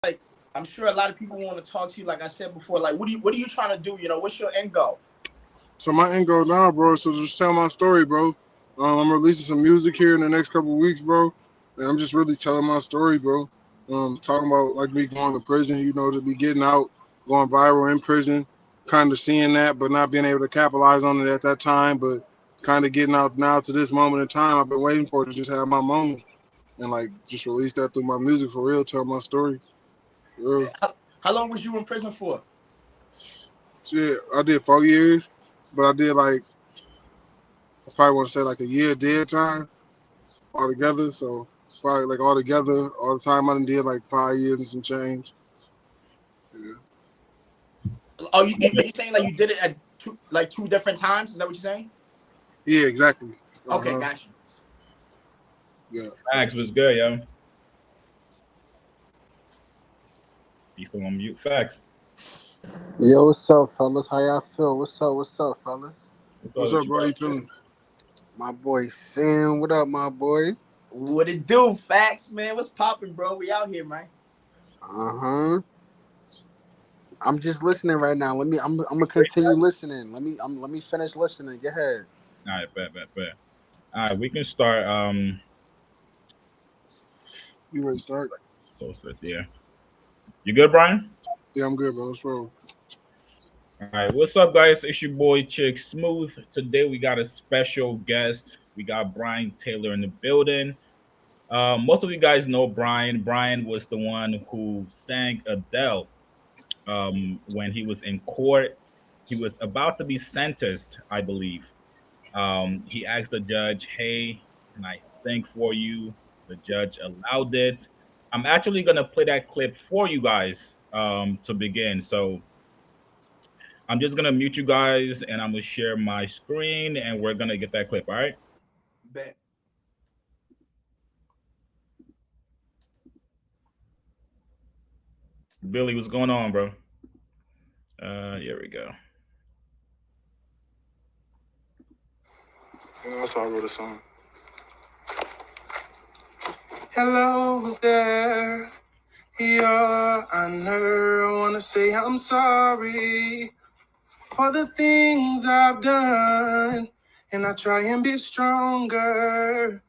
like I'm sure a lot of people want to talk to you. Like I said before, like what are you trying to do? What's your end goal? So my end goal now, bro, is to just tell my story, bro. I'm releasing some music here in the next couple of weeks, bro. And I'm just really telling my story, bro. Talking about like me going to prison, to be getting out, going viral in prison, kind of seeing that, but not being able to capitalize on it at that time, but kind of getting out now to this moment in time. I've been waiting for it to just have my moment and like just release that through my music for real, tell my story for real. How long was you in prison for? Shit, I did 4 years, but I did like I probably want to say like a year dead time altogether. So probably like altogether, all the time I done did like 5 years and some change. Yeah, Oh, you saying like you did it at two different times? Is that what you're saying? yeah, exactly. Okay, Uh-huh. got you. Yeah. Max was good, yo. He's still on mute. Facts. Yo, what's up, fellas? How y'all feel? What's up, fellas? What's up What's with up, you, bro? How bro? you feeling? My boy Sam, what up, my boy? What it do, facts, man? What's popping, bro? We out here, man. Uh-huh. I'm just listening right now. I'm gonna continue listening. Let me finish listening. Go ahead. All right, bet. All right, we can start. You ready to start? Yeah. You good, Brian? Yeah, I'm good, bro. Let's roll. All right, what's up, guys? It's your boy Chick Smooth. Today we got a special guest. We got Brian Taylor in the building. Most of you guys know Brian. Brian was the one who sang Adele when he was in court. He was about to be sentenced, I believe. He asked the judge, "Hey, can I sing for you?" The judge allowed it. I'm actually gonna play that clip for you guys to begin. So I'm just gonna mute you guys, and I'm gonna share my screen, and we're gonna get that clip. All right, Bet. Billy, what's going on, bro? Here we go. That's why I wrote a song. Hello there, Your Honor. I wanna say I'm sorry for the things I've done, and I try and be stronger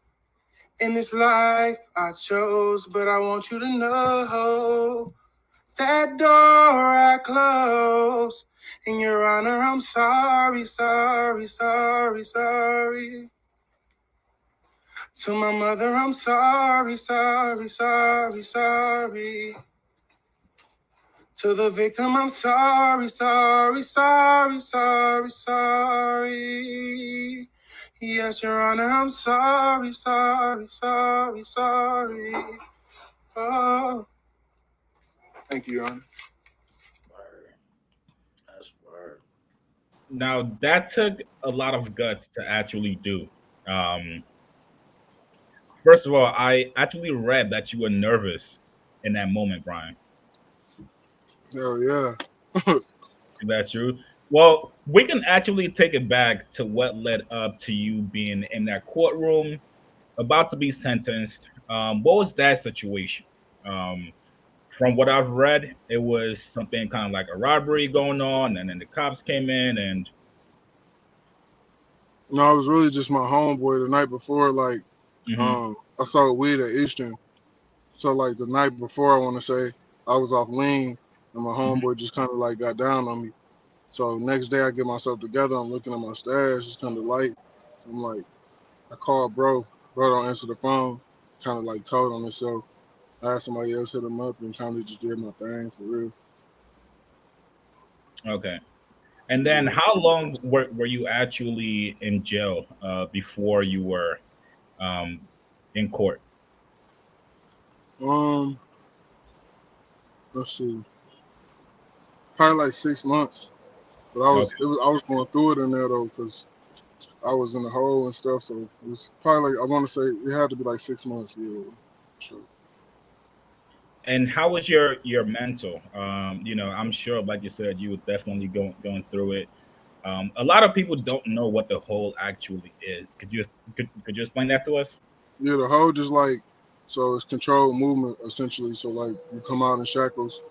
in this life I chose. But I want you to know that door I close. In Your Honor, I'm sorry. To my mother, I'm sorry. To the victim, I'm sorry. Yes, Your Honor, I'm sorry. Oh, thank you, Your Honor. Word. That's word. Now that took a lot of guts to actually do. Um, First of all, I actually read that you were nervous in that moment, Brian. Hell yeah. Is that true? Well, we can actually take it back to what led up to you being in that courtroom, about to be sentenced. What was that situation? Um, from what I've read, it was something kind of like a robbery going on, and then the cops came in, and No, it was really just my homeboy the night before. Like, mhm. I saw weed at Eastern. So like the night before, I want to say I was off lean, and my Mhm. homeboy just kind of like got down on me. So next day I get myself together. I'm looking at my stash. It's kind of light. So I'm like, I called bro. Bro don't answer the phone. Kind of like told on himself. I had somebody else hit him up and kind of just did my thing for real. Okay. And then Yeah. how long were you actually in jail before you were um, in court? Um, let's see, probably like 6 months. But Okay. I was going through it in there though, cause I was in the hole and stuff. So it was probably like I want to say it had to be like 6 months. Yeah, sure. And how was your mental? I'm sure, like you said, you were definitely going through it. A lot of people don't know what the whole actually is. Could you explain that to us? Yeah, the hole just like So it's controlled movement essentially. So like you come out in shackles,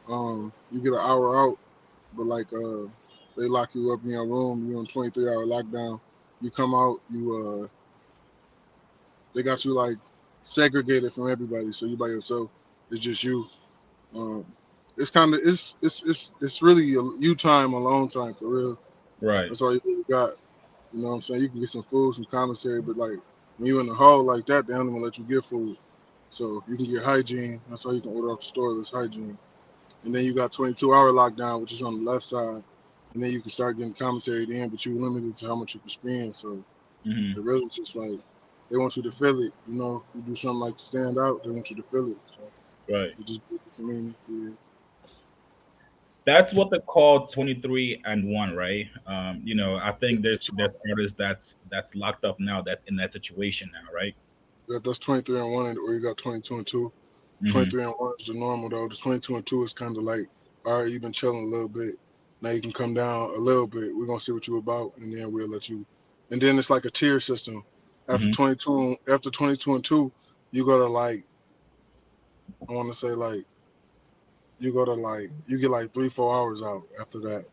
you get an hour out, but like they lock you up in your room. You're on 23-hour lockdown. You come out, they got you like segregated from everybody. So you by yourself. It's just you. Um, it's kind of it's really a you time, alone time for real. Right. That's all you really got. You know what I'm saying? You can get some food, some commissary, but like when you in the hole like that, they don't even let you get food. So you can get hygiene. That's all you can order off the store. That's hygiene. And then you got 22-hour lockdown, which is on the left side. And then you can start getting commissary in, but you're limited to how much you can spend. So Hmm. it really just like they want you to feel it. You know, you do something like stand out, they want you to feel it. So Right. it just for me, yeah. That's what they call 23 and 1, right? I think there's artists that's locked up now that's in that situation now, right? Yeah, that's 23 and 1, or you got 22 and 2. Hmm. 23 and 1 is the normal, though. The 22 and 2 is kind of like, all right, you've been chilling a little bit. Now you can come down a little bit. We're going to see what you're about, and then we'll let you. And then it's like a tier system. Hmm. After 22 and 2, you go to like, I want to say like, you get like 3-4 hours out after that.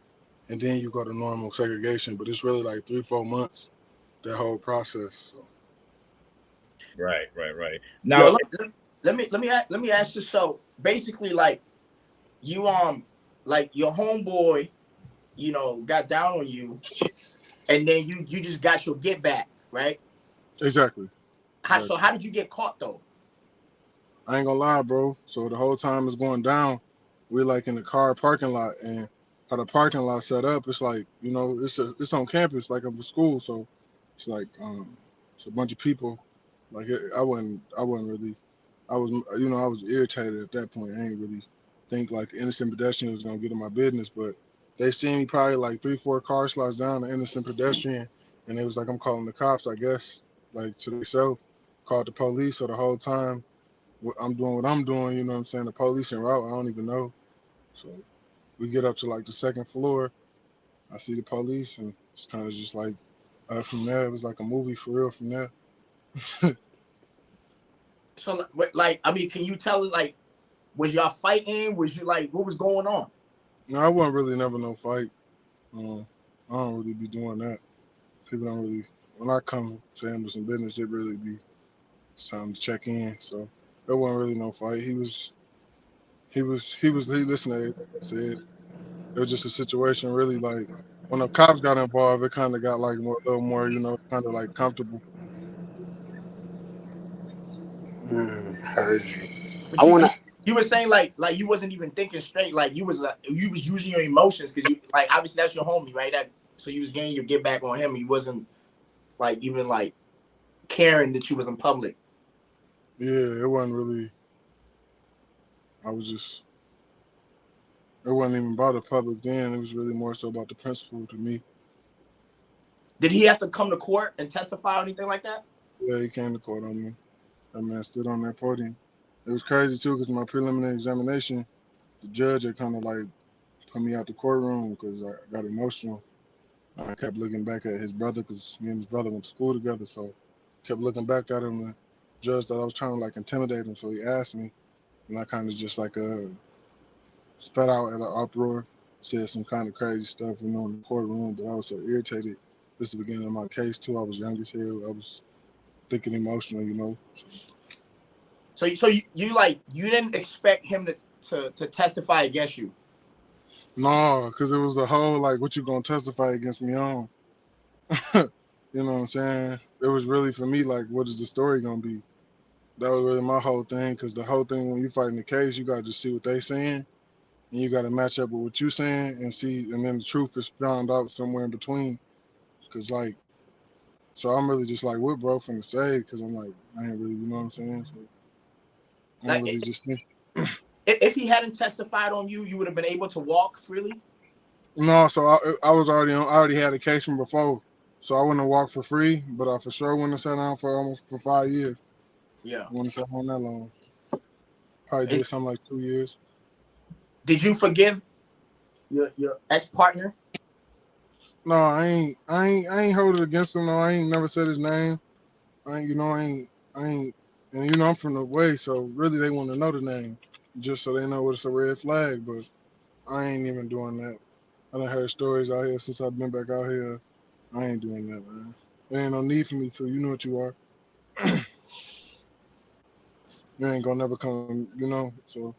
And then you go to normal segregation, but it's really like 3-4 months, that whole process. So. Right, right, right. Yo, Now, let me ask you. So basically, like you like your homeboy, got down on you, and then you just got your get back, right? Exactly. So Exactly. how did you get caught though? I ain't gonna lie, bro. So the whole time it's going down, we're like in the car parking lot, and how the parking lot set up, it's like it's on campus, like of a school, so it's like it's a bunch of people. Like I wasn't really, I was irritated at that point. I ain't really think like innocent pedestrian was gonna get in my business, but they seen me probably like 3-4 car slots down, the innocent pedestrian, and it was like I'm calling the cops, I guess, like to themselves, called the police. So the whole time I'm doing what I'm doing, you know what I'm saying? The police en route, I don't even know. So we get up to like the second floor. I see the police, and it's kind of just like from there, it was like a movie for real from there. So like, I mean, can you tell us like, was y'all fighting? Was you like, what was going on? No, I wasn't really never no fight. I don't really be doing that. People don't really, when I come to handle some business, it really be, it's time to check in. So there wasn't really no fight. He listened to it, like I said. It was just a situation really like when the cops got involved, it kind of got like a little more, kind of like comfortable. Heard you. I But wanna. you were saying like you wasn't even thinking straight. Like you was using your emotions because you like obviously that's your homie, right? That so you was getting your get back on him. You wasn't like even like caring that you was in public. Yeah, it wasn't really. I was just. It wasn't even about the public then. It was really more so about the principle to me. Did he have to come to court and testify or anything like that? Yeah, he came to court on me. That man stood on that podium. It was crazy too, because my preliminary examination, the judge had kind of like put me out the courtroom because I got emotional. I kept looking back at his brother because me and his brother went to school together. So kept looking back at him. The judge thought I was trying to like intimidate him, so he asked me, and I kind of just like spat out at an uproar, said some kind of crazy stuff, in the courtroom. But I was so irritated. This is the beginning of my case too. I was young as hell. I was thinking emotional. So you like you didn't expect him to testify against you. No, because it was the whole like, what you gonna testify against me on? You know what I'm saying? It was really for me like, what is the story gonna be? That was really my whole thing. Because the whole thing when you fighting the case, you gotta just see what they saying, and you gotta match up with what you saying and see, and then the truth is found out somewhere in between. Because like, so I'm really just like, what bro finna say? Because I'm like, I ain't really, you know what I'm saying? So I'm Like really just thinking. if he hadn't testified on you, you would have been able to walk freely. No, so I was already on. I already had a case from before, so I wouldn't have walked for free, but I for sure wouldn't have sat down for almost for 5 years. Yeah. I wouldn't have sat down that long. Probably And did something like 2 years. did you forgive your ex partner? No, I ain't hold it against him. No, I ain't never said his name. I ain't, I ain't And you know I'm from the way, so really they want to know the name, just so they know it's a red flag. But I ain't even doing that. I done heard stories out here since I've been back out here. I ain't doing that, man. There ain't no need for me to. You know what you are. You ain't gonna never come, you know. So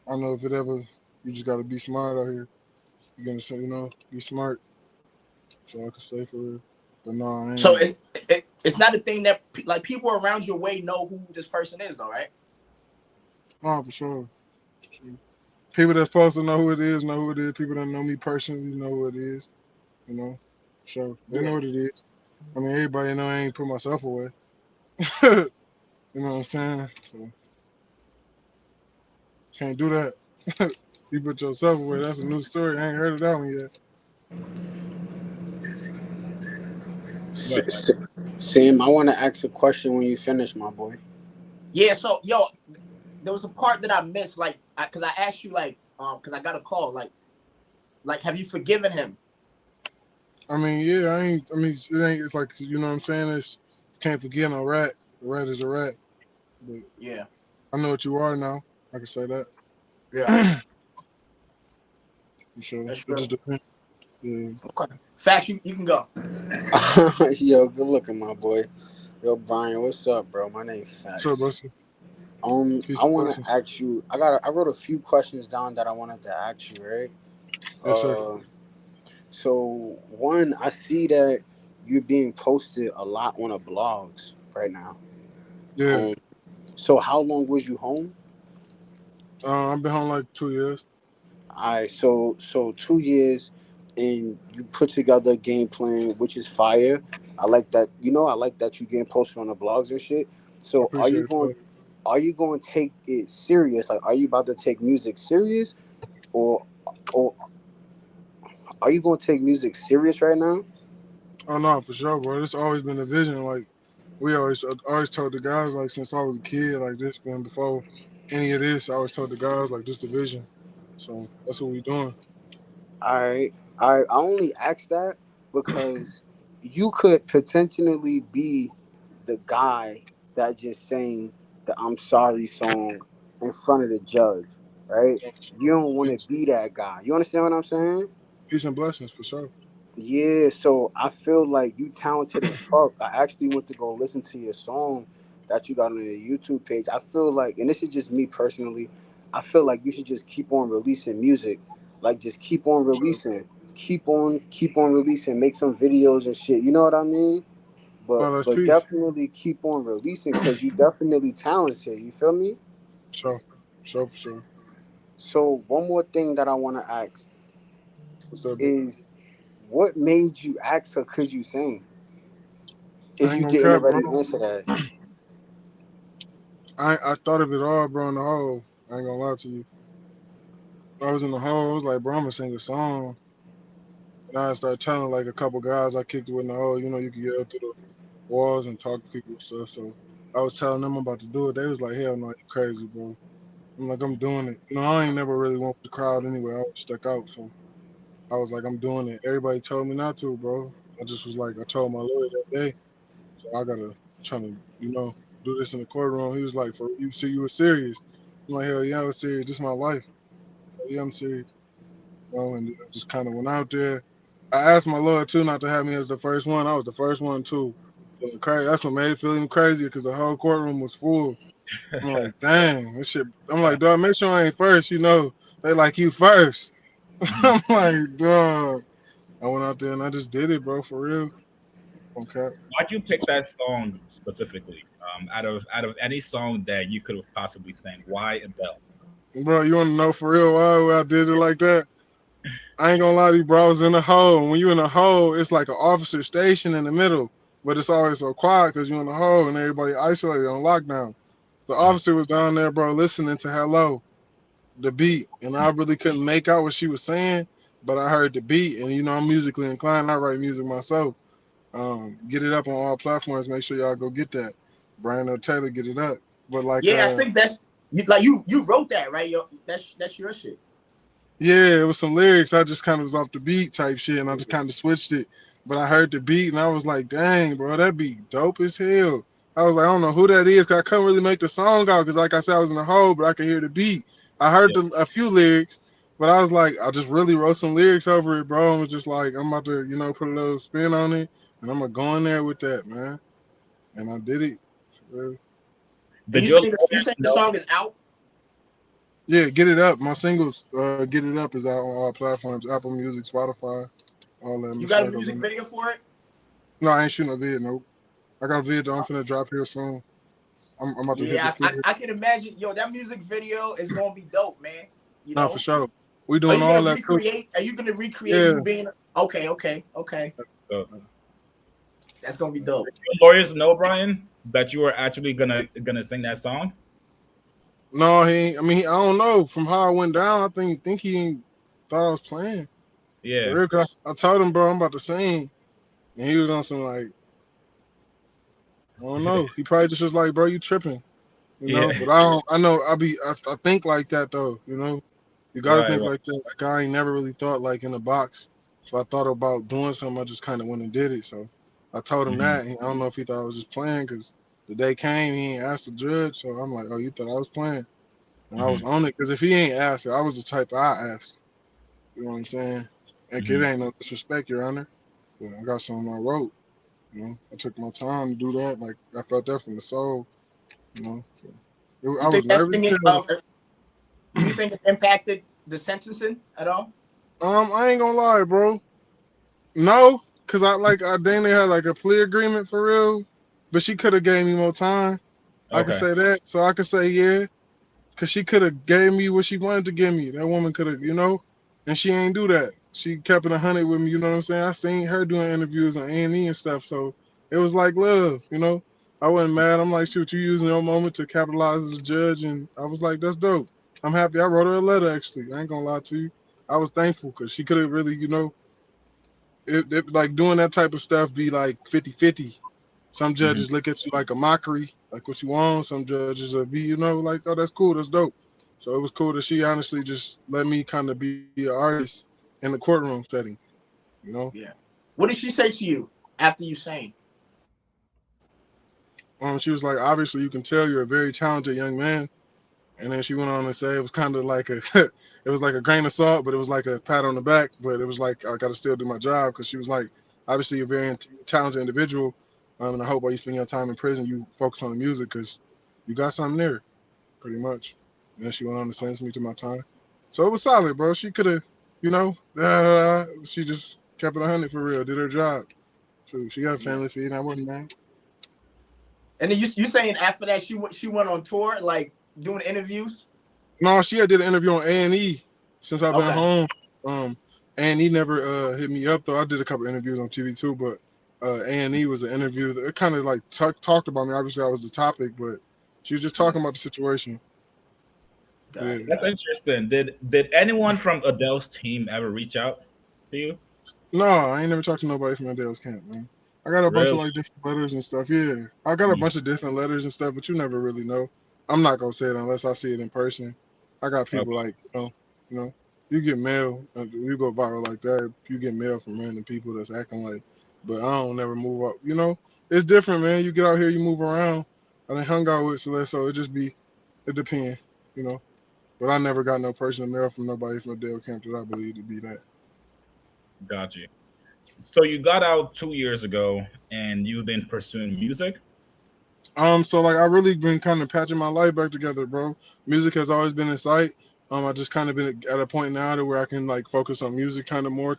I know if it ever, you just gotta be smart out here. You gonna say, be smart. So I can say for real. But no, I So ain't. it's not a thing that like people around your way know who this person is, though, right? No, for sure. For sure. People that's supposed to know who it is know who it is. People that know me personally know who it is. You know, so they know Yeah. what it is. I mean, everybody know I ain't put myself away. You know what I'm saying? So can't do that. You put yourself away. That's a new story. I ain't heard of that one yet. Right. Sam, I want to ask a question when you finish, my boy. Yeah. So yo, there was a part that I missed, like, because I asked you, like, because I got a call, like, have you forgiven him? I mean, yeah, I ain't. I mean, it ain't. It's like you know what I'm saying. It's can't forget a rat. A rat is a rat. But Yeah. I know what you are now. I can say that. Yeah. For sure. That's It real. just depends. Yeah. Okay. Facts, you can go. Yo, good looking, my boy. Yo, Brian, what's up, bro? My name's What's up, Facts. Buster? Peace I and want to blessings. ask you. I wrote a few questions down that I wanted to ask you, right? Yes, sir. Uh, so one, I see that you're being posted a lot on the blogs right now. Yeah. Um, so how long was you home? I've been home like 2 years. All right, so 2 years, and you put together a game plan, which is fire. I like that. I like that you getting posted on the blogs and shit. I So appreciate it, bro. are you going to take it serious? Like, are you about to take music serious, or or are you going to take music serious right now? Oh no, for sure, bro. It's always been a vision. Like we always told the guys, like since I was a kid, like this, man. Before any of this, I always told the guys, like this the vision. So that's what we doing. All right, I only asked that because you could potentially be the guy that just sang the "I'm Sorry" song in front of the judge, right? So, for You sure. don't want to Peace, be that guy. You understand what I'm saying? peace and blessings for sure. Yeah, so I feel like you talented as fuck. I actually went to go listen to your song that you got on your YouTube page. I feel like, and this is just me personally, I feel like you should just keep on releasing music. Like just keep on For sure. releasing. Keep on releasing, make some videos and shit. You know what I mean? No, But that's but peace. definitely keep on releasing because you definitely talented. You feel me? For sure. For sure. For sure. So one more thing that I wanna ask What's up, bro? is what made you ask her could you sing? I If ain't you gonna didn't cap, bro. already answer that. I thought of it all, bro. In the hole. I ain't gonna lie to you. I was in the hole. I was like, bro, I'm gonna sing a song. And I started telling like a couple guys I kicked it with in the hole. You know, you can yell through the walls and talk to people and stuff. So I was telling them about to do it. They was like, hell no, you crazy, bro. I'm like, I'm doing it. You know, I ain't never really went with the crowd anyway. I was stuck out. So I was like, I'm doing it. Everybody told me not to, bro. I just was like, I told my lawyer that day. So I gotta trying to, do this in the courtroom. He was like, for you see you were serious. I'm like, hell yeah, I was serious. This is my life. Hell yeah, I'm serious. And I just kind of went out there. I asked my lawyer too not to have me as the first one. I was the first one too. So crazy. That's what made it feel even crazier because the whole courtroom was full. I'm like, dang, this shit. I'm like, dog, make sure I ain't first. They like you first. Mhm. I'm like, dog. I went out there and I just did it, bro, for real. Okay. Why'd you pick that song specifically? Out of any song that you could have possibly sang, why Adele? Bro, you want to know for real why I did it like that? I ain't gonna lie to you, bro. I was in a hole. When you in a hole, it's like an officer station in the middle, but it's always so quiet because you in the hole and everybody isolated on lockdown. The Uh, officer was down there, bro, listening to Hello, the beat, and I really couldn't make out what she was saying, but I heard the beat, and I'm musically inclined. I write music myself. Get it up on all platforms. Make sure y'all go get that. Brandon Taylor, get it up. But like, Yeah, I think that's you wrote that, right? That's your shit. yeah, it was some lyrics. I just kind of was off the beat type shit, and I just Yeah. kind of switched it. But I heard the beat, and I was like, dang, bro, that beat dope as hell. I was like, I don't know who that is, cause I couldn't really make the song out, cause like I said, I was in the hole, but I could hear the beat. I heard a few lyrics, but I was like, I just really wrote some lyrics over it, bro. And was just like, I'm about to, put a little spin on it, and I'm gonna go in there with that, man. And I did it. And Did your you lawyers saying the know? song is out? Yeah, Get It Up. My singles, Get It Up is out on all platforms, Apple Music, Spotify, all that. You Miss got a Circle. music video for it? No, I ain't shooting a vid, nope. I got a vid that I'm finna drop here soon. I'm about to hit the Yeah, studio. I can imagine. Yo, that music video is gonna be dope, man. You No, for know, sure. We are doing you all gonna that too. recreate? Are you gonna recreate Yeah. you being? Okay, okay, okay. Uh, That's gonna be dope. your lawyers know, Brian, that you were actually gonna sing that song? No, he ain't. I mean, I don't know. From how it went down, I think he ain't thought I was playing. For Yeah, real, 'cause I told him, bro, I'm about to sing. And he was on some like, I don't know. He probably just was like, bro, you tripping. yeah, But I don't. I know. I think like that though. You gotta right, think right. like that. Like I ain't never really thought like in a box. So I thought about doing something. I just kind of went and did it. So I told him Mhm, that. And I don't know if he thought I was just playing because the day came, he ain't asked the judge. So I'm like, oh, you thought I was playing? And I was mhm, on it because if he ain't asked, I was the type I asked. You know what I'm saying? And it mhm. ain't no disrespect, Your Honor. But I got something I wrote. I took my time to do that. Like I felt that from the soul. So, You I was think that nervous. singing? Do you think it impacted the sentencing at all? I ain't gonna lie, bro. No, cause I dang near had like a plea agreement for real, but she could have gave me more time. I could Okay. say that, so I could say yeah, cause she could have gave me what she wanted to give me. That woman could have, and she ain't do that. She kept it 100 with me. You know what I'm saying? I seen her doing interviews on A&E and stuff, so it was like love. I wasn't mad. I'm like, shoot, you using your moment to capitalize as a judge, and I was like, that's dope. I'm happy. I wrote her a letter actually. I ain't gonna lie to you. I was thankful because she could have really, like doing that type of stuff be like 50-50. Some Mhm. judges look at you like a mockery, like what you want. Some judges will be, like, oh, that's cool, that's dope. So it was cool that she honestly just let me kind of be an artist in the courtroom setting, you know. Yeah. What did she say to you after you sang? She was like, obviously you can tell you're a very talented young man. And then she went on to say it was kind of like a, it was like a grain of salt, but it was like a pat on the back. But it was like I got to still do my job because she was like, obviously you're a very talented individual, and I hope while you spend your time in prison, you focus on the music because you got something there, pretty much. And then she went on to sentence me to my time, so it was solid, bro. She could have, she just kept it 100 for real, did her job. So she got a Yeah. family feed, and I wasn't mad. And then you saying after that she went on tour like doing interviews? No, she had did an interview on A&E since I've been Okay. home. A&E never hit me up though. I did a couple interviews on TV too, but A&E was an interview that it kind of like talked about me. Obviously, I was the topic, but she was just Yeah. talking about the situation. Got Yeah. it. That's Got it. interesting. Did anyone from Adele's team ever reach out to you? No, I ain't never talked to nobody from Adele's camp, man. I got a bunch of Really? like different letters and stuff. Yeah, I got a Mhm. bunch of different letters and stuff, but you never really know. I'm not gonna say it unless I see it in person. I got people Okay. like you know, you get mail, you go viral like that. You get mail from random people that's acting like, but I don't never move up. It's different, man. You get out here, you move around. I done hung out with Celeste, so it depends, you know. But I never got no personal mail from nobody from Adele camp that I believe to be that. Got you. So you got out 2 years ago, and you've been pursuing music. So like I really been kind of patching my life back together, bro. Music has always been in sight. I just kind of been at a point now to where I can like focus on music kind of more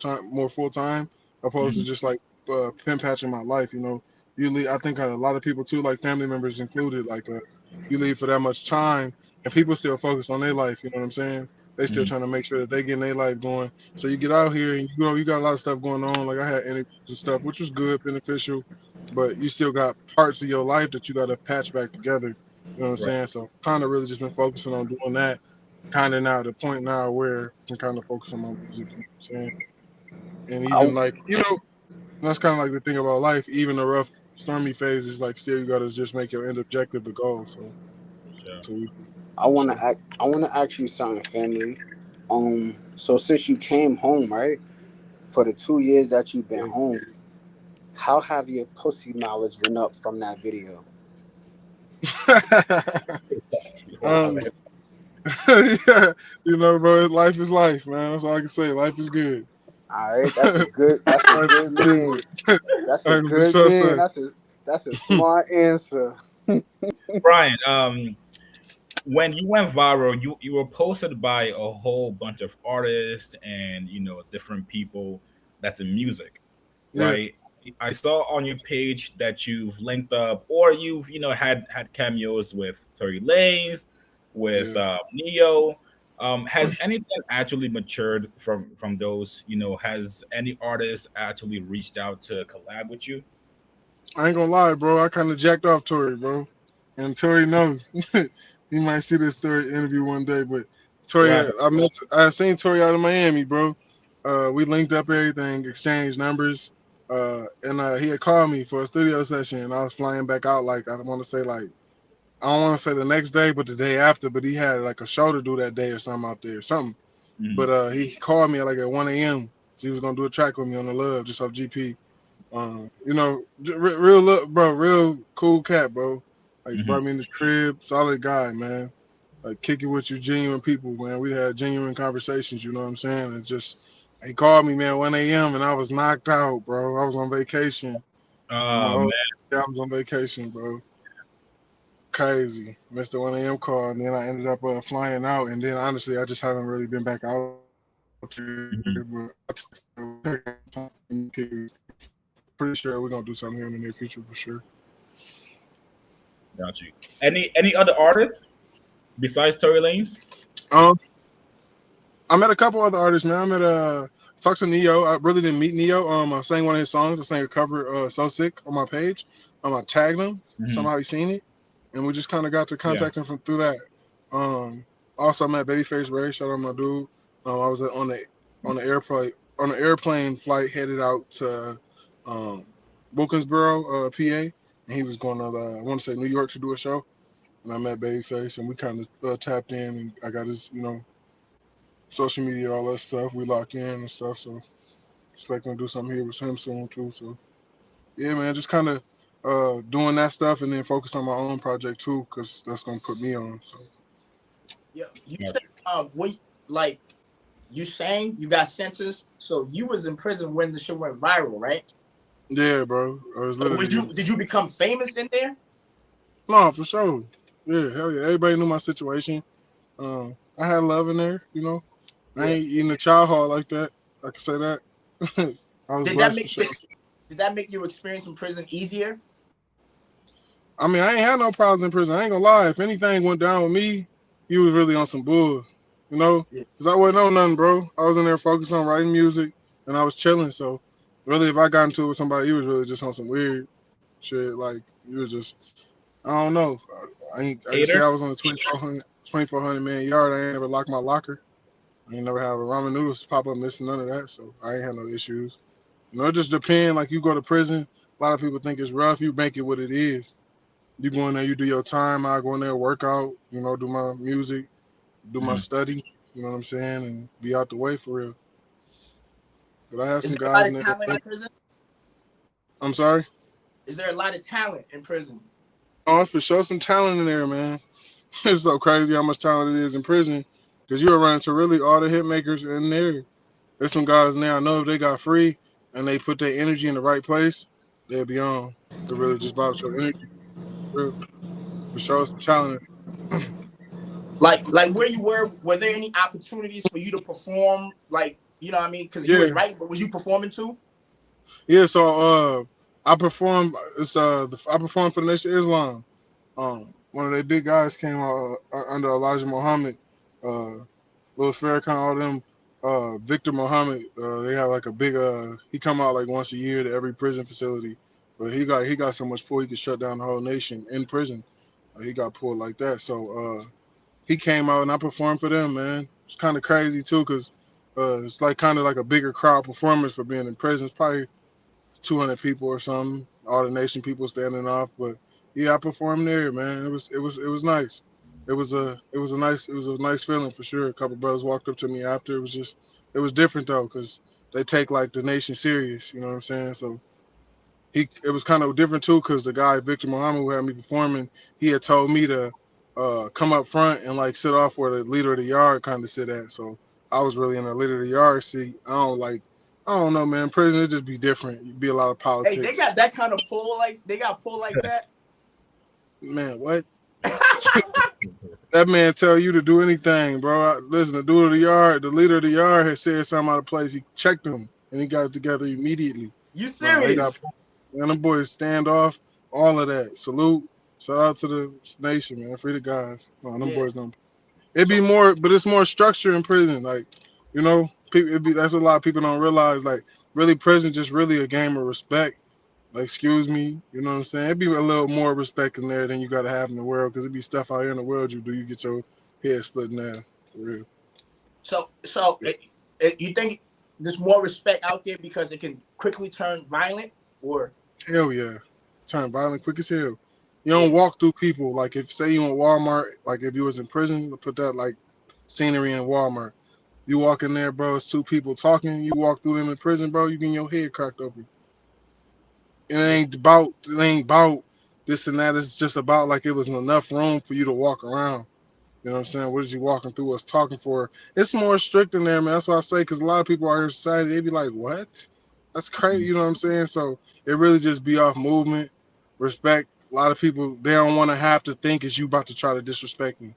full time, opposed to Mhm. just like pin patching my life. You leave. I think a lot of people too, like family members included, like you leave for that much time, and people still focus on their life. You know what I'm saying? They still Mhm. trying to make sure that they getting their life going. So you get out here and you got a lot of stuff going on. Like I had interviews and stuff, which was good, beneficial, but you still got parts of your life that you got to patch back together. You know what I'm Right. saying? So kind of really just been focusing on doing that. Kind of now at the point now where I can kind of focus on my music. You know what I'm saying? And I, even like that's kind of like the thing about life. Even the rough, stormy phases, like still you got to just make your end objective the goal. So Sure. that's what we do I for wanna sure. act. I wanna ask you something, family. So since you came home, right, for the 2 years that you've been Yeah. home, how have your pussy mileage went up from that video? um, yeah, bro, life is life, man. That's all I can say. Life is good. All right, that's a good. That's a Life good is good, man. bro. That's a I can for good sure man. say. That's a smart answer. Brian, when you went viral, you were posted by a whole bunch of artists and different people that's in music, Yeah, right? I saw on your page that you've linked up or you've had cameos with Tory Lanez, with yeah. Neo. Has anything actually matured from those? Has any artist actually reached out to collab with you? I ain't gonna lie, bro. I kind of jacked off Tory, bro. And Tory knows. He might see this story interview one day, but What Tory, happened? I seen Tory out of Miami, bro. We linked up everything, exchanged numbers, and he had called me for a studio session, and I was flying back out like I want to say like I don't want to say the next day, but the day after. But he had like a show to do that day or something out there, something. Mhm. But he called me like at 1 a.m. So he was gonna do a track with me on the Love, just off GP. Real look, bro, real cool cat, bro. Like Mhm. brought me in his crib, solid guy, man. Like kicking with you, genuine people, man. We had genuine conversations, you know what I'm saying? And just he called me, man, 1 a.m. and I was knocked out, bro. I was on vacation. My Oh old, man. I was on vacation, bro. Crazy. Missed the 1 a.m. call, and then I ended up flying out. And then honestly, I just haven't really been back out here, but I text pretty sure we're gonna do something here in the near future for sure. Got you. Any other artists besides Tory Lanez? Um, I met a couple other artists, man. Talked to Neo. I really didn't meet Neo. I sang one of his songs. I sang a cover, "So Sick" on my page. I tagged him. Hmm. Somehow he seen it, and we just kind of got to Yeah. contact him from through that. Um, Also I met Babyface Ray. Shout out my dude. I was on the airplane flight headed out to um, Wilkinsboro, PA, and he was going to I want to say New York to do a show. And I met Babyface, and we kind of tapped in, and I got his social media, all that stuff. We locked in and stuff. So expecting to do something here with him soon too. So yeah, man, just kind of doing that stuff and then focus on my own project too, because that's gonna put me on. So Yeah, you Got said when like you sang, you got sentenced, so you was in prison when the shit went viral, right? yeah, bro, I was So was literally you did you become famous in there? no for sure. Yeah, hell yeah. Everybody knew my situation. I had love in there. I Yeah. ain't eating a child heart like that. I can say that. I was Did that blessed for make sure. did that make your experience in prison easier? I mean, I ain't had no problems in prison. I ain't gonna lie. If anything went down with me, he was really on some bull, you know? Yeah. Because I wasn't on nothing, bro. I was in there focused on writing music and I was chilling. So, really, if I got into it with somebody, he was really just on some weird shit. Like, he was just, I don't know. I can say Hater. I was on the 2,400 man yard. I ain't never locked my locker. I ain't never have a ramen noodles pop up missing, none of that. So, I ain't had no issues. It just depends. Like, you go to prison, a lot of people think it's rough. You make it what it is. You go in there, you do your time. I go in there, work out, do my music, do my Mhm. study, you know what I'm saying, and be out the way for real. But I have Is some there a guys lot in of there. talent in prison? I'm sorry. Is there a lot of talent in prison? Oh, for sure, some talent in there, man. It's so crazy how much talent it is in prison, because you're running to really all the hit makers in there. There's some guys now. I know if they got free and they put their energy in the right place, they'll be on. It really just about your energy, real. For sure, some talent. Like where you were there any opportunities for you to perform? Like, you know what I mean? Because you was Yeah, right, but was you performing too? yeah. So I performed. I performed for the Nation of Islam. One of their big guys came out under Elijah Muhammad, Louis Farrakhan, all them, Victor Muhammad. They have like a big. He come out like once a year to every prison facility, but he got so much pull he could shut down the whole nation in prison. He got pulled like that. So he came out and I performed for them, man. It's kind of crazy too, cause it's like kind of like a bigger crowd performance for being in prison. It's probably 200 people or something. All the nation people standing off, but yeah, I performed there, man. It was nice. It was a nice feeling for sure. A couple brothers walked up to me after. It was different though, cause they take like the nation serious. You know what I'm saying? So it was kind of different too because the guy Victor Muhammad who had me performing, he had told me to come up front and like sit off where the leader of the yard kind of sit at. So I was really in the leader of the yard seat. I don't know, man. Prison it just be different. It'd be a lot of Hey, they politics. got that kind of pull, like they got pull like that. Man, what? That man tell you to do anything, bro. Listen, the dude of the yard, the leader of the yard had said something out of place. He checked him and he got it together immediately. You No, they got serious? and them boys stand off, all of that. Salute. Shout out to the nation, man. Free the guys. No, them Yeah. boys don't. It'd be So more, but it's more structure in prison. Like, you know, that's what a lot of people don't realize. Like, really, prison just really a game of respect. Like, excuse me, you know what I'm saying? It'd be a little more respect in there than you gotta have in the world, because it'd be stuff out here in the world you do, you get your head split in there. For real. you think there's more respect out there because it can quickly turn violent, or Hell yeah. Turn violent quick as hell. You don't yeah, walk through people. Like, if say you in Walmart, like if you was in prison, put that like scenery in Walmart. You walk in there, bro, it's two people talking, you walk through them in prison, bro, you getting your head cracked open. yeah, It ain't about this and that. It's just about like it was enough room for you to walk around. You know what I'm saying? What is you walking through us talking for? It's more strict in there, man. That's why I say, because a lot of people out here in society, they be like, what? That's crazy. You know what I'm saying? So it really just be off movement, respect. A lot of people, they don't want to have to think as you about to try to disrespect me.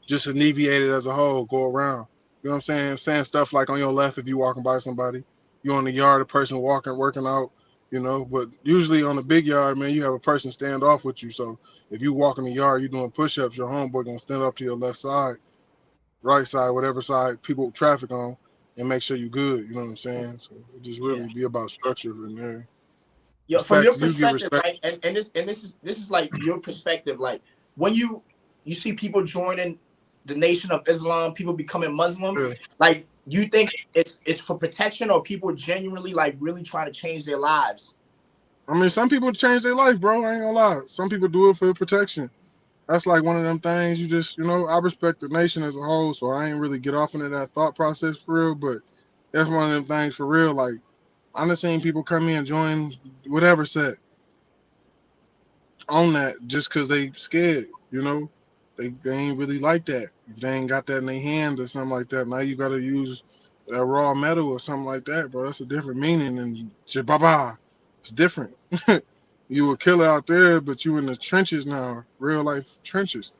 Just alleviate it as a whole, go around. You know what I'm saying? Saying stuff like on your left if you walking by somebody, you on the yard, a person walking, working out, you know. But usually on the big yard, man, you have a person stand off with you. So if you walk in the yard, you doing push-ups, your homeboy gonna stand up to your left side, right side, whatever side people traffic on, and make sure you good. You know what I'm saying? So it just yeah. really be about structure in there. From your Respect, you get perspective, respect. right? And this is like your perspective. Like when you see people joining the Nation of Islam, people becoming Muslim, Yeah. like you think it's for protection, or people genuinely like really trying to change their lives? I mean, some people change their life, bro. I ain't gonna lie. Some people do it for protection. That's like one of them things you just, I respect the nation as a whole, so I ain't really get off into that thought process for real, but that's one of them things for real. Like, I done seen people come in and join whatever set on that just because they scared, They ain't really like that. If they ain't got that in their hand or something like that, now you got to use that raw metal or something like that, bro. That's a different meaning than jababa. It's different. You a killer out there, but you in the trenches now, real life trenches.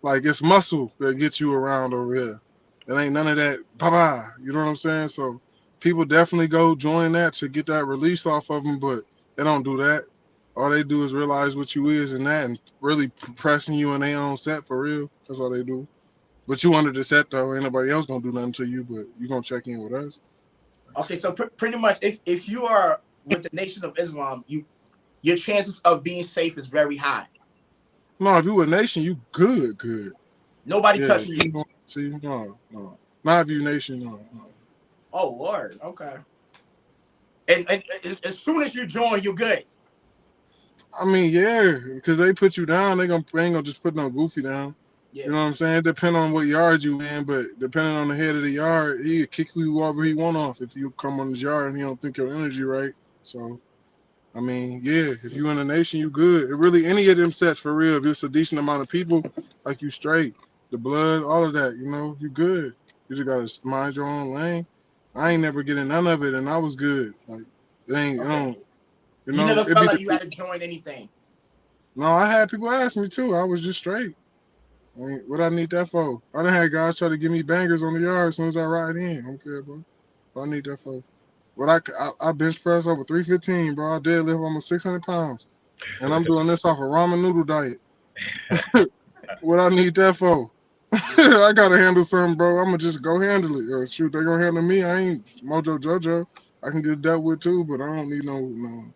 Like it's muscle that gets you around over here. It ain't none of that bye. You know what I'm saying? So people definitely go join that to get that release off of them, but they don't do that. All they do is realize what you is in that and really pressing you in their own set for real. That's all they do. But you under the set though, ain't nobody else gonna do nothing to you, but you gonna check in with us. Okay, so pretty much, if you are with the Nation of Islam, your chances of being safe is very high. No, if you a nation, you good. Nobody Yeah, touching you you. gonna see, no. Not if you nation, no. Oh Lord, okay. And as soon as you join, you're good. I mean, yeah, because they put you down, they ain't gonna just put no goofy down. You Yeah. know what I'm saying? Depending on what yard you in, but depending on the head of the yard, he'll kick you wherever he want off if you come on his yard and he don't think your energy right. So I mean, yeah, if you in a nation, you good. It really any of them sets for real. If it's a decent amount of people, like you straight, the blood, all of that, you good. You just gotta mind your own lane. I ain't never getting none of it, and I was good. Like it ain't, Okay. You never it felt be like the you had to join anything. no. I had people ask me too. I was just straight. I mean, what I need that for? I done had guys try to give me bangers on the yard as soon as I ride in. I don't care, bro. What I need that for? I bench press over 315, bro. I deadlift almost 600 pounds. And I'm doing this off a ramen noodle diet. What I need that for? I gotta handle something, bro. I'ma just go handle it. Shoot, they gonna handle me. I ain't Mojo Jojo. I can get dealt with too, but I don't need no.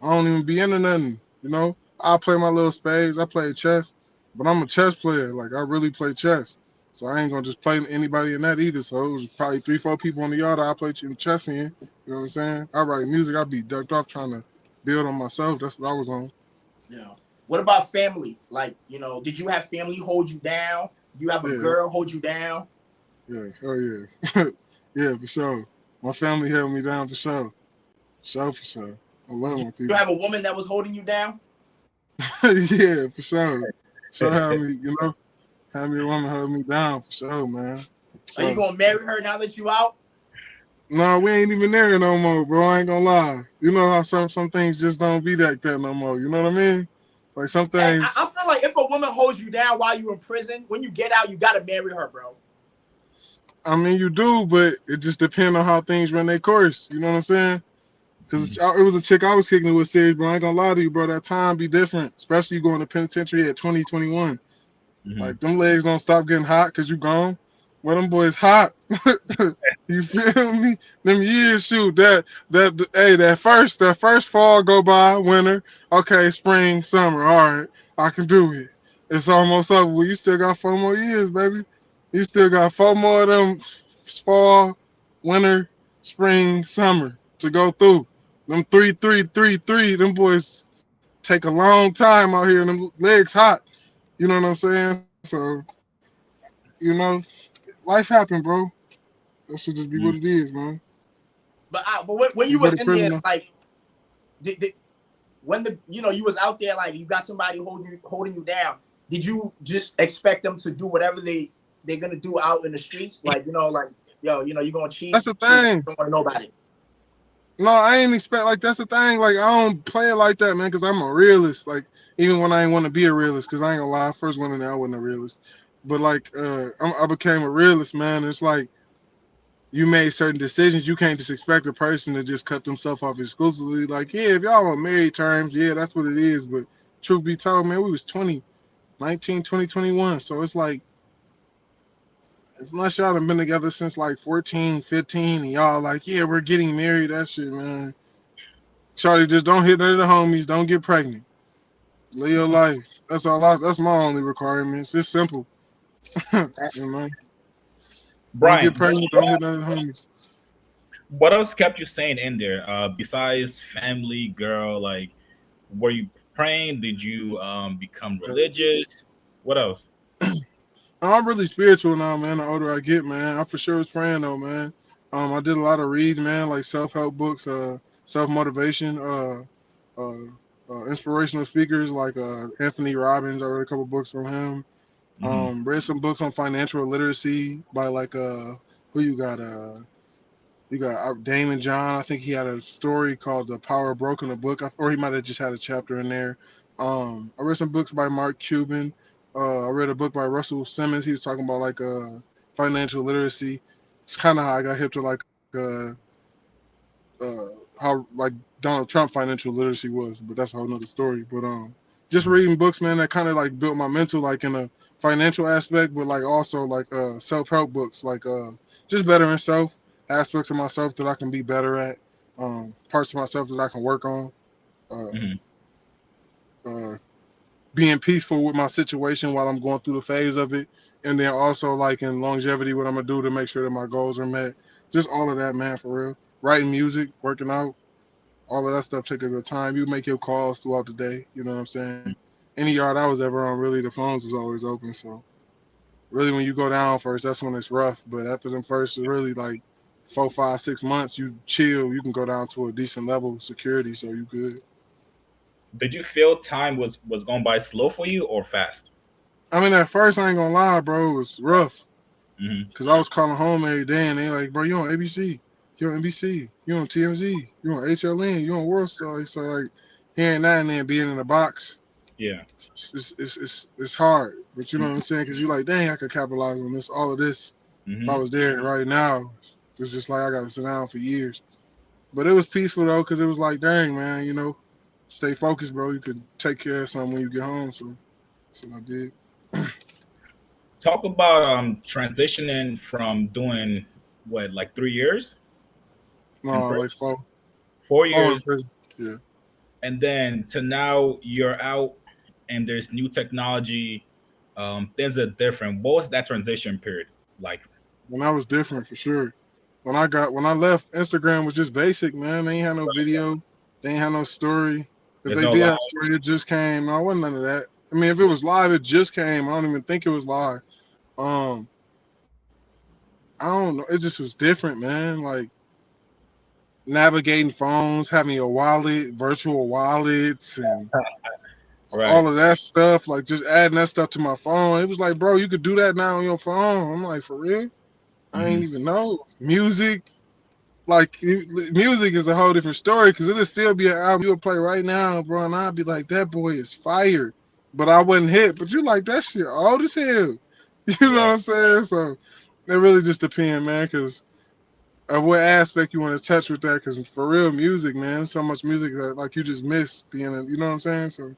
I don't even be into nothing. I play my little spades. I play chess, but I'm a chess player. Like I really play chess. So I ain't gonna just play anybody in that either. So it was probably 3, 4 people on the yard I play chess in. You know what I'm saying? I write music. I be ducked off trying to build on myself. That's what I was on. Yeah. What about family? Like, did you have family hold you down? Did you have a Yeah, girl hold you down? yeah, oh yeah, yeah, for sure. My family held me down for sure, for sure. I love my You people. have a woman that was holding you down? Yeah, for sure. So have me, have me a woman hold me down for sure, man. Are you So gonna marry her now that you out? no, we ain't even there no more, bro. I ain't gonna lie. You know how some things just don't be like that no more. You know what I mean? Like some Hey, things. I feel like if a woman holds you down while you're in prison, when you get out, you gotta marry her, bro. I mean, you do, but it just depends on how things run their course. You know what I'm saying? Because it was a chick I was kicking it with serious, but I ain't gonna lie to you, bro. That time be different, especially you going to penitentiary at 2021. Mm-hmm. Like them legs don't stop getting hot because you gone. Well, them boys hot. You feel me? Them years, shoot. That first fall go by, winter. Okay, spring, summer. All right, I can do it. It's almost over. Well, you still got 4 more years, baby. You still got 4 more of them fall, winter, spring, summer to go through. Them 3, 3, 3, 3. Them boys take a long time out here, and them legs hot. You know what I'm saying? So, you know, life happen, bro. That should just be what it is, man. But when You you go was to in prison, there, though. like, did when you was out there, like you got somebody holding you down, did you just expect them to do whatever they're gonna do out in the streets? Like, like, yo, you're gonna cheat, That's the cheat, thing. don't want to know about it. No, I ain't expect like that's the thing. Like I don't play it like that, man, because I'm a realist. Like even when I ain't want to be a realist, because I ain't gonna lie, I first went in there, I wasn't a realist. But like I became a realist, man. It's like you made certain decisions. You can't just expect a person to just cut themselves off exclusively. Like, yeah, if y'all on married terms, yeah, that's what it is. But truth be told, man, we was 20, 19, 20, 21. So it's like, unless y'all have been together since like 14, 15, and y'all like, yeah, we're getting married, that shit, man. Charlie, just don't hit none of the homies. Don't get pregnant. Live your life. That's all. That's my only requirements. It's simple. You know, don't get Brian, pregnant. Don't hit none of the homies. what else kept you sane in there? Besides family, girl, like, were you praying? Did you become religious? What else? I'm really spiritual now, man. The older I get, man, I for sure was praying though, man. I did a lot of reading, man, like self-help books, self-motivation, inspirational speakers like Anthony Robbins. I read a couple books from him. Hmm. Read some books on financial literacy by like who you got Damon John. I think he had a story called "The Power of Broken," a book, or he might have just had a chapter in there. I read some books by Mark Cuban. I read a book by Russell Simmons. He was talking about like financial literacy. It's kind of how I got hip to like how like Donald Trump financial literacy was, but that's a whole nother story. But just reading books, man, that kind of like built my mental like in a financial aspect, but like also like self help books, like just bettering self, aspects of myself that I can be better at, parts of myself that I can work on, uh, Hmm. uh, being peaceful with my situation while I'm going through the phase of it, and then also like in longevity, what I'm gonna do to make sure that my goals are met. Just all of that, man, for real. Writing music, working out, all of that stuff take a good time. You make your calls throughout the day. You know what I'm saying? Any yard I was ever on, really, the phones was always open. So really, when you go down first, that's when it's rough. But after them first, really like 4, 5, 6 months, you chill. You can go down to a decent level of security, so you good. Did you feel time was going by slow for you or fast? I mean, at first, I ain't gonna lie, bro, it was rough Hmm. because I was calling home every day, and they like, bro, you on ABC, you on NBC, you on TMZ, you on HLN, you on World Star. So like, hearing that and then being in the box. Yeah. It's hard, but you know what I'm saying? Because you're like, dang, I could capitalize on this, all of this, if I Hmm. was there right now. It's just like I got to sit down for years. But it was peaceful though, because it was like, dang, man, stay focused, bro. You could take care of something when you get home. So that's what I did. Talk about transitioning from doing what, like 3 years in No, prison, like four, four four in years, prison. Yeah. and then to now you're out and there's new technology. Things are different. What was that transition period like? When I was different for sure. When I left, Instagram was just basic, man. They ain't had no video. They ain't had no story. If There's they no did live. have a story, it just came. No, it wasn't none of that. I mean, if it was live, it just came. I don't even think it was live. Um, I don't know. It just was different, man. Like navigating phones, having a wallet, virtual wallets, and Right. all of that stuff. Like just adding that stuff to my phone. It was like, bro, you could do that now on your phone. I'm like, for real? I ain't Hmm. even know. Music, like music is a whole different story because it'll still be an album you would play right now, bro, and I'd be like, that boy is fire. But I wouldn't hit. But you like that shit old as hell. You know what Right. I'm saying? So it really just depends, man, because of what aspect you want to touch with that. Because for real, music, man, there's so much music that like you just miss being, you know what I'm saying? So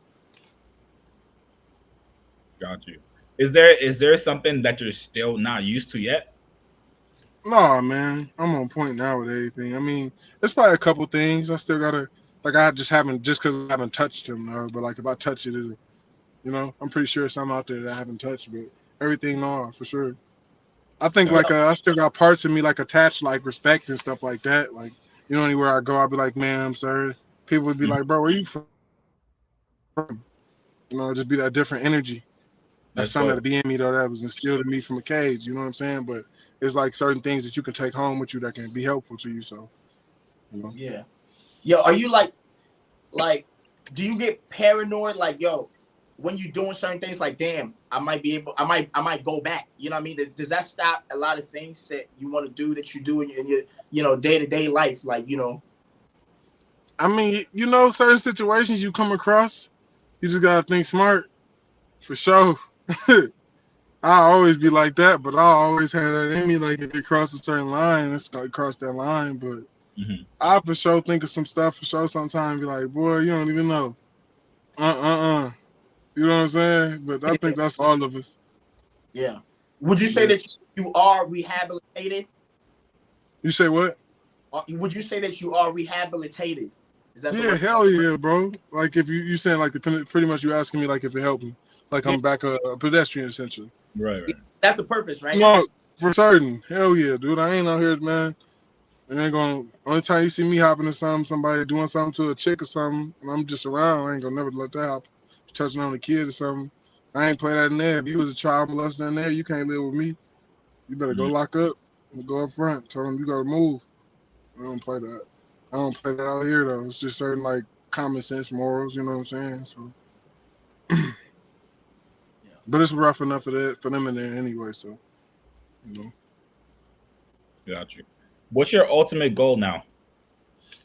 Got you. Is there something that you're still not used to yet? no, man, I'm on point now with everything. I mean, there's probably a couple things I still gotta like. I just haven't just because I haven't touched them, but like if I touch it, I'm pretty sure some out there that I haven't touched, but everything, no, for sure. I think Got like I still got parts of me like attached, like respect and stuff like that. Like anywhere I go, I'd be like, man, I'm sorry. People would be you. Mhm. like, bro, where you from? Just be that different energy. That's That's something dope. that be in me though that was instilled in me from a cage. You know what I'm saying? But it's like certain things that you can take home with you that can be helpful to you. So you know. Yeah. Yo, are you like do you get paranoid like yo when you doing certain things like damn I might go back, you know what I mean? Does that stop a lot of things that you want to do that you do in your day-to-day life, like I mean, certain situations you come across, you just gotta think smart for sure. I always be like that, but I always had that in me. Like if it crosses a certain line, it's gonna cross that line. But Hmm. I for sure think of some stuff for sure. Sometimes be like, boy, you don't even know. Uh. You know what I'm saying? But I think that's all of us. yeah, would you say Yeah. that you are rehabilitated, You say what? or would you say that you are rehabilitated? Is that the Yeah, word? hell yeah, bro. Like if you saying like pretty much you asking me like if it helped me, like Yeah, I'm back a pedestrian essentially. Right. yeah, Right. that's the purpose, right? No, for certain. Hell yeah, dude. I ain't out here, man. And ain't gonna only time you see me hopping to somebody doing something to a chick or something, and I'm just around, I ain't gonna never let that happen. Touching on a kid or something. I ain't play that in there. If you was a child molester in there, you can't live with me. You better go Mhm. lock up and go up front. Tell them you gotta move. I don't play that. I don't play that out here though. It's just certain like common sense morals, you know what I'm saying? So Yeah. but it's rough enough for them in there anyway, so you know. Got you. What's your ultimate goal now?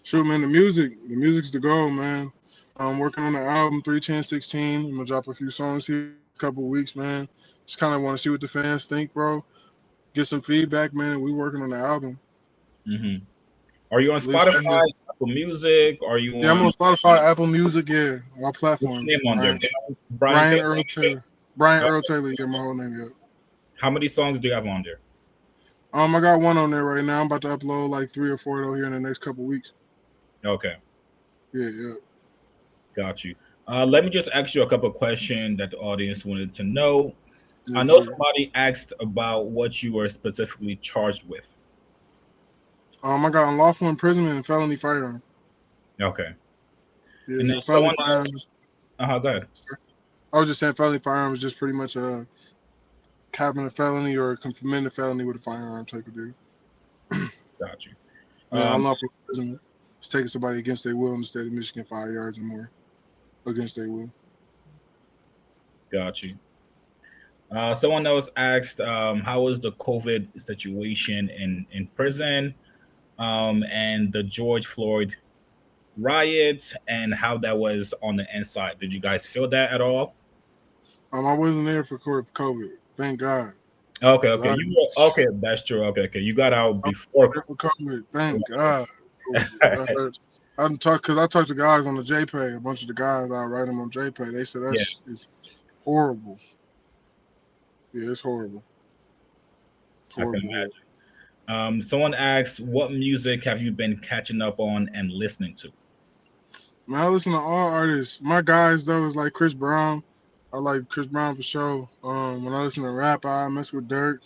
Sure, man, the music's the goal, man. I'm working on the album 31016. I'm gonna drop a few songs here in a couple of weeks, man. Just kind of want to see what the fans think, bro. Get some feedback, man. We working on the album. Hmm. Are you on At least send Spotify, it. Apple Music? Are you Yeah, I'm on on Spotify, Apple Music, yeah, all what's your platforms. name on there? Brian, Brian Brian Taylor. Earl Taylor. Brian Uh, Earl Taylor, yeah, my whole name, yeah. How many songs do you have on there? I got one on there right now. I'm about to upload like 3 or 4 though here in the next couple of weeks. Okay, Yeah, yeah. got you. Let me just ask you a couple of questions that the audience wanted to know. I Yes, know sir. somebody asked about what you were specifically charged with. I got unlawful imprisonment and felony firearm. Okay, Yeah, and then so felony someone else. firearms. Go ahead. I was just saying felony firearms is just pretty much having a felony or committing a felony with a firearm type of deal. Got you. Yeah, Um, unlawful imprisonment. It's taking somebody against their will in the state of Michigan 5 yards or more against their will. got you. Someone else asked, how was the COVID situation in prison, and the George Floyd riots, and how that was on the inside? Did you guys feel that at all? I wasn't there for COVID. Thank God. Okay, 'Cause okay, okay. That's true. Okay, okay, you got out I before. there for COVID. Thank God. I heard. I didn't talk because I talked to guys on the JPay. A bunch of the guys I write them on JPay. They said that Yeah, is horrible. Yeah, it's horrible. I can Horrible. Horrible. imagine. Someone asked, what music have you been catching up on and listening to? Man, I listen to all artists. My guys though is like Chris Brown. I like Chris Brown for sure. When I listen to rap, I mess with Dirk.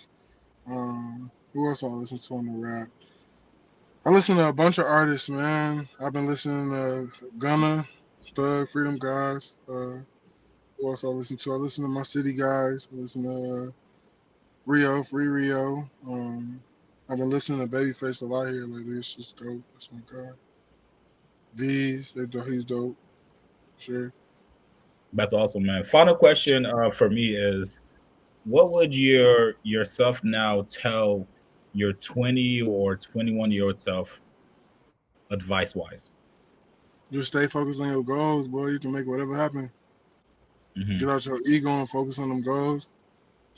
Who else I listen to on the rap? I listen to a bunch of artists, man. I've been listening to Gunna, Thug, Freedom Guys. Who else I listen to? I listen to my city guys. I listen to Rio, Free Rio. I've been listening to Babyface a lot here lately. It's just dope. That's my guy. V's, he's dope. Sure. That's awesome, man. Final question for me is, what would your yourself now tell your 20 or 21-year-old self advice wise? Just stay focused on your goals, boy. You can make whatever happen. Hmm. Get out your ego and focus on them goals.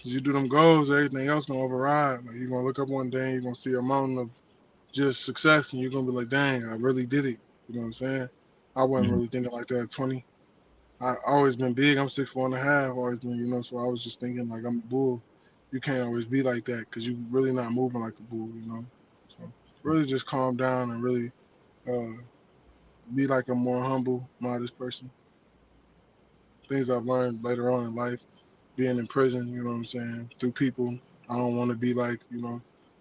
Cause you do them goals, everything else gonna override. Like you're gonna look up one day, and you're gonna see a mountain of just success, and you're gonna be like, "Dang, I really did it." You know what I'm saying? I wasn't Hmm. really thinking like that at 20. I always been big. I'm 6'4.5". Always been, so I was just thinking like I'm a bull. You can't always be like that because you really not moving like a bull. So really just calm down and really uh, be like a more humble, modest person. Things I've learned later on in life, being in prison, you know what I'm saying, through people. I don't want to be like,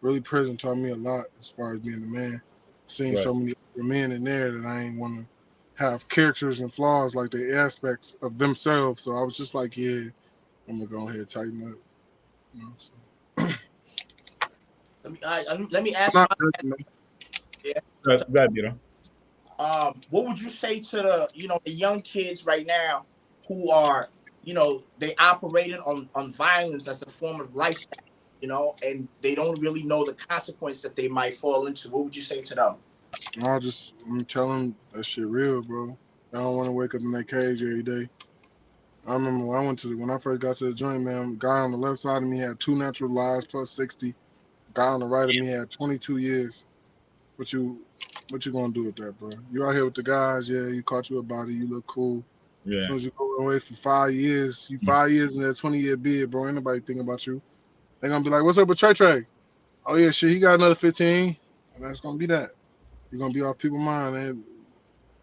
really prison taught me a lot as far as being a man. Seeing Right. so many other men in there that I ain't want to have characters and flaws like the aspects of themselves. So I was just like, yeah, I'm gonna go ahead and tighten up. So. Let me I'm ask you not my judging them. yeah. So, Good, Peter. what would you say to the young kids right now who are, they operating on violence as a form of lifestyle, and they don't really know the consequence that they might fall into? What would you say to them? I'm telling that shit real, bro. I don't want to wake up in that cage every day. I remember when I first got to the joint, man, guy on the left side of me had 2 natural lives plus 60. Guy on the right of me had 22 years. What you what you gonna do with that, bro? You out here with the guys, yeah, you caught you a body, you look cool. As Yeah. soon as you go away for 5 years, you 5 years in that 20-year bid, bro. Ain't nobody thinking about you. They gonna be like, what's up with Trey Trey? Oh yeah, shit, he got another 15. And that's gonna be that. You're gonna be off people's mind, man.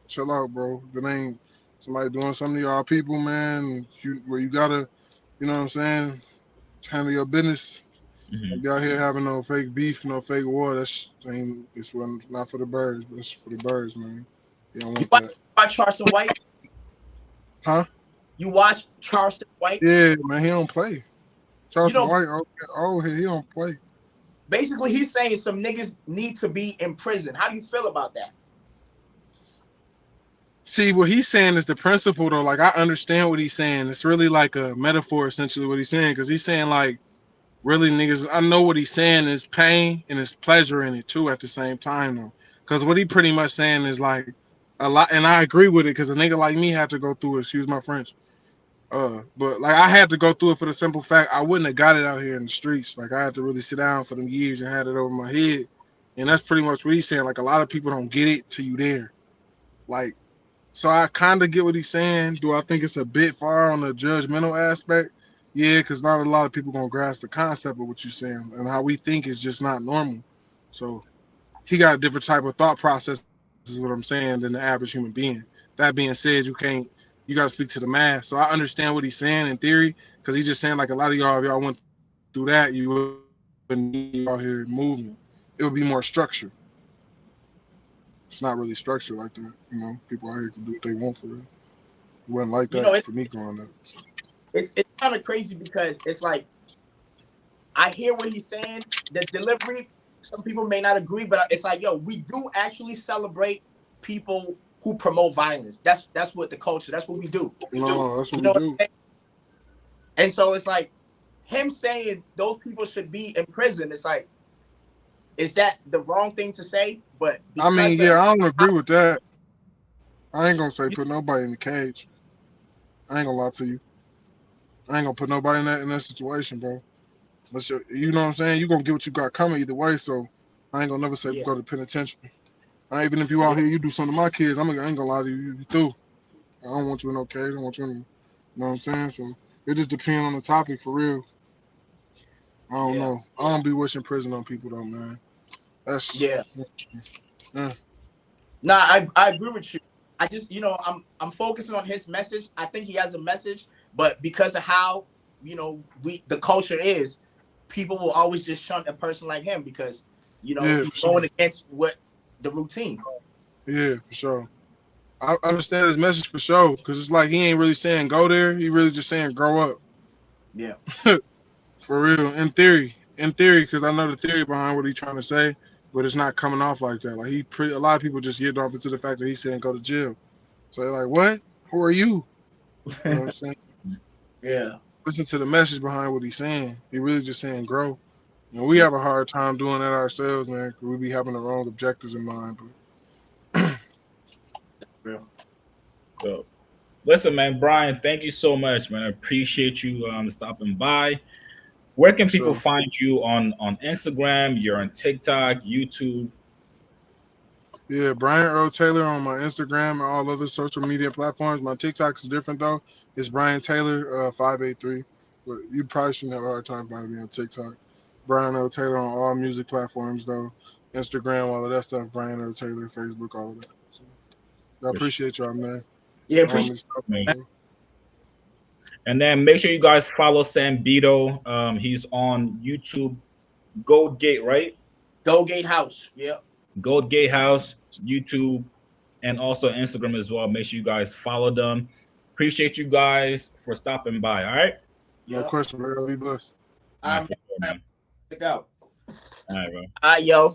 Chill out, bro. If it ain't somebody doing something to y'all people, man, where you gotta, you know what I'm saying, handle your business. Hmm. Don't be out here having no fake beef, no fake war. It's not for the birds, but it's for the birds, man. You don't You want watch, that. watch Charleston White? Huh? You watch Charleston White? Yeah, man, he don't play. You Charleston know, White, he don't play. basically he's saying some niggas need to be in prison. How do you feel about that? See, what he's saying is the principle, though. Like, I understand what he's saying. It's really like a metaphor, essentially, what he's saying, because he's saying, like, really, niggas, I know what he's saying is pain and it's pleasure in it, too, at the same time, though. Because what he pretty much saying is, like, a lot, and I agree with it, because a nigga like me had to go through it, excuse my French. But, like, I had to go through it for the simple fact I wouldn't have got it out here in the streets. Like, I had to really sit down for them years and had it over my head. And that's pretty much what he's saying. Like, a lot of people don't get it till you there. Like, so I kind of get what he's saying. Do I think it's a bit far on the judgmental aspect? Yeah, because not a lot of people gonna grasp the concept of what you're saying and how we think is just not normal. So he got a different type of thought process, is what I'm saying, than the average human being. That being said, you gotta speak to the math. So I understand what he's saying in theory, because he's just saying like a lot of y'all, if y'all went through that, you wouldn't need to be out here moving. It would be more structure. It's not really structure like that. People out here can do what they want for real. It wasn't like that You for know, me it, growing up. it's kind of crazy because it's like I hear what he's saying. The delivery, some people may not agree, but it's like, yo, we do actually celebrate people who promote violence. That's what the culture. That's what we do. No, that's what You we know what do. I'm saying? And so it's like him saying those people should be in prison. It's like, is that the wrong thing to say? But I because mean, of yeah, I don't how agree with that. I ain't gonna say you, put nobody in the cage. I ain't gonna lie to you. I ain't gonna put nobody in that situation, bro. You know what I'm saying? You gonna get what you got coming either way. So I ain't gonna never say yeah, go to penitentiary. Even if you out yeah, here, you do something to my kids, I ain't gonna lie to you. You through. I don't want you in no cage. I don't want you in. You know what I'm saying? So it just depends on the topic for real. I don't yeah, know. I don't be wishing prison on people though, man. That's yeah. yeah. Nah, I agree with you. I just, I'm focusing on his message. I think he has a message, but because of how, the culture is, people will always just shun a person like him because, Yeah, he's for sure. going against what the routine. Yeah, for sure. I understand his message for sure, because it's like he ain't really saying go there. He really just saying grow up. Yeah. For real, in theory. in theory, because I know the theory behind what he's trying to say, but it's not coming off like that. Like a lot of people just get off into the fact that he's saying go to jail. So they're like, what? Who are you? You know what I'm saying? Yeah. Listen to the message behind what he's saying. He really just saying grow. You know, we have a hard time doing that ourselves, man, because we be having the wrong objectives in mind. But Real. So, listen, man, Brian, thank you so much, man. I appreciate you stopping by. Where can people so find you on Instagram? You're on TikTok, YouTube. yeah, Brian Earl Taylor on my Instagram and all other social media platforms. My TikTok's different though. It's Brian Taylor 583. But you probably shouldn't have a hard time finding me on TikTok. Brian Earl Taylor on all music platforms though. Instagram, all of that stuff. Brian Earl Taylor, Facebook, all of that. So I For sure. appreciate y'all, man. Yeah, appreciate Stuff, Man. And then make sure you guys follow Sam Beto. He's on YouTube, Gold Gate, right? Go Gate House. Yeah. Gold Gate House, YouTube, and also Instagram as well. Make sure you guys follow them. Appreciate you guys for stopping by. All right. No Yeah. question, man. Be blessed. All right, for sure, man. Check out. All right, bro. Yo.